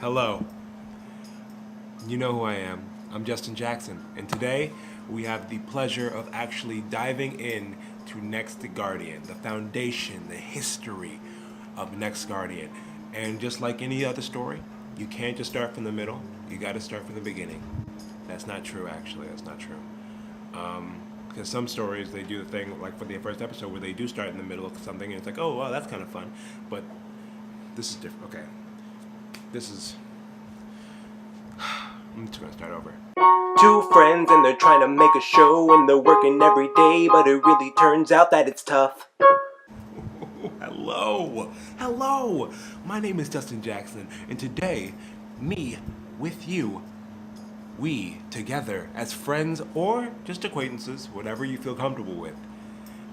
Hello. You know who I am. I'm Justin Jackson, and today we have the pleasure of actually diving in to Next Guardian, the foundation, the history of Next Guardian. And just like any other story, you can't just start from the middle, you got to start from the beginning. That's not true, actually. That's not true. Because some stories, they do the thing, like for the first episode, where they do start in the middle of something, and it's like, oh, wow, that's kind of fun. But this is different. Okay. This is. I'm just gonna start over. Two friends and they're trying to make a show and they're working every day, but it really turns out that it's tough. Hello. My name is Justin Jackson, and today, me with you, we together as friends or just acquaintances, whatever you feel comfortable with,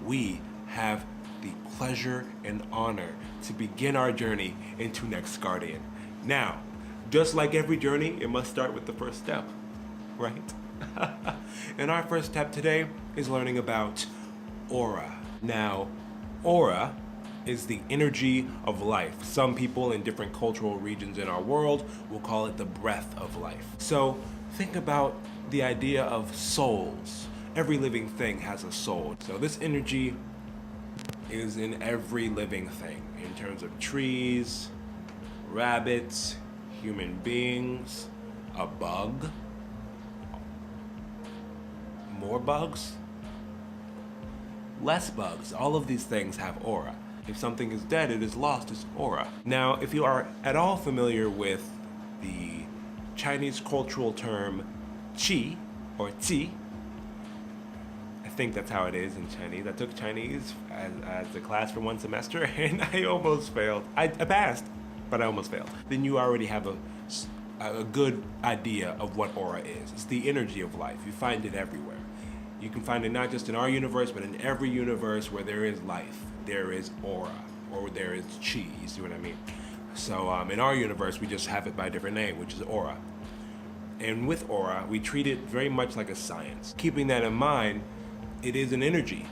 we have the pleasure and honor to begin our journey into Next Guardian. Now, just like every journey, it must start with the first step, right? And our first step today is learning about aura. Now, aura is the energy of life. Some people in different cultural regions in our world will call it the breath of life. So think about the idea of souls. Every living thing has a soul. So this energy is in every living thing in terms of trees, rabbits, human beings, a bug, more bugs, less bugs. All of these things have aura. If something is dead, it is lost its aura. Now, if you are at all familiar with the Chinese cultural term qi or qi, I think that's how it is in Chinese. I took Chinese as a class for one semester and I almost failed. I passed, but I almost failed. Then you already have a good idea of what aura is. It's the energy of life. You find it everywhere. You can find it not just in our universe, but in every universe where there is life, there is aura, or there is chi, you see what I mean? So in our universe, we just have it by a different name, which is aura. And with aura, we treat it very much like a science. Keeping that in mind, it is an energy.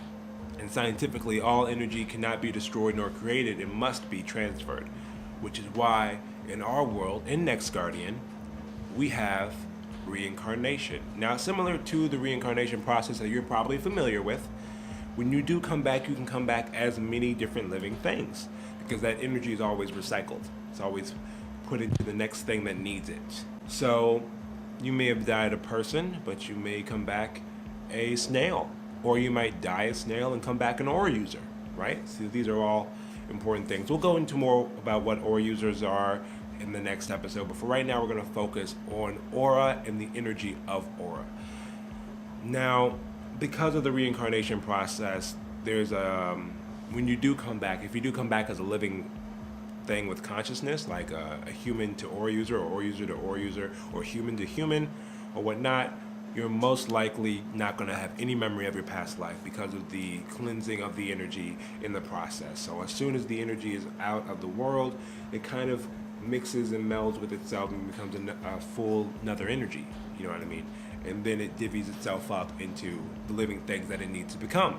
And scientifically, all energy cannot be destroyed nor created. It must be transferred. Which is why in our world, in Next Guardian, we have reincarnation. Now, similar to the reincarnation process that you're probably familiar with, when you do come back, you can come back as many different living things because that energy is always recycled. It's always put into the next thing that needs it. So you may have died a person, but you may come back a snail, or you might die a snail and come back an aura user, right? So these are all important things. We'll go into more about what aura users are in the next episode, but for right now we're going to focus on aura and the energy of aura. Now, because of the reincarnation process, there's when you do come back, if you do come back as a living thing with consciousness, like a human to aura user, or aura user to aura user, or human to human, or whatnot, you're most likely not going to have any memory of your past life because of the cleansing of the energy in the process. So as soon as the energy is out of the world, it kind of mixes and melds with itself and becomes a full another energy, you know what I mean? And then it divvies itself up into the living things that it needs to become.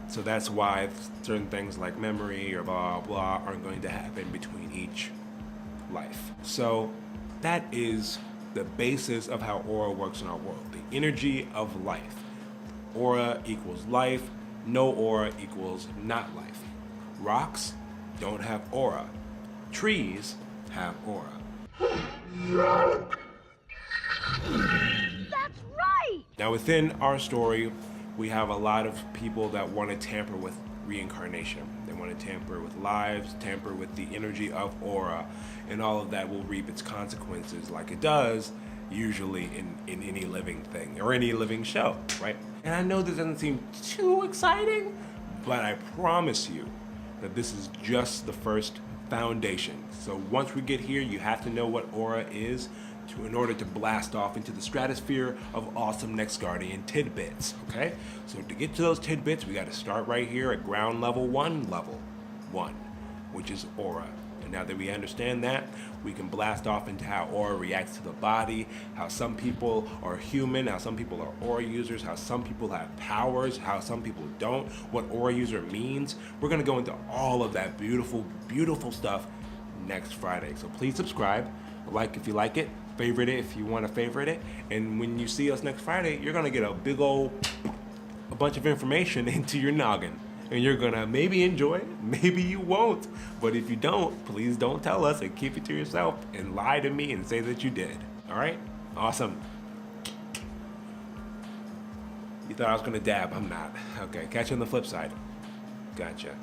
So that's why certain things like memory or blah, blah, aren't going to happen between each life. So that is the basis of how aura works in our world. The energy of life. Aura equals life. No aura equals not life. Rocks don't have aura. Trees have aura. That's right! Now within our story, we have a lot of people that want to tamper with reincarnation. They want to tamper with lives, tamper with the energy of aura, and all of that will reap its consequences like it does usually in any living thing or any living show, right? And I know this doesn't seem too exciting, but I promise you that this is just the first foundation. So once we get here, you have to know what aura is in order to blast off into the stratosphere of awesome Next Guardian tidbits, okay? So to get to those tidbits, we got to start right here at ground level one, which is aura. And now that we understand that, we can blast off into how aura reacts to the body, how some people are human, how some people are aura users, how some people have powers, how some people don't, what aura user means. We're going to go into all of that beautiful, beautiful stuff next Friday. So please subscribe. Like if you like it, favorite it if you want to favorite it. And when you see us next Friday, you're gonna get a bunch of information into your noggin. And you're gonna maybe enjoy it, maybe you won't. But if you don't, please don't tell us and keep it to yourself and lie to me and say that you did. All right? Awesome. You thought I was gonna dab, I'm not. Okay, catch you on the flip side. Gotcha.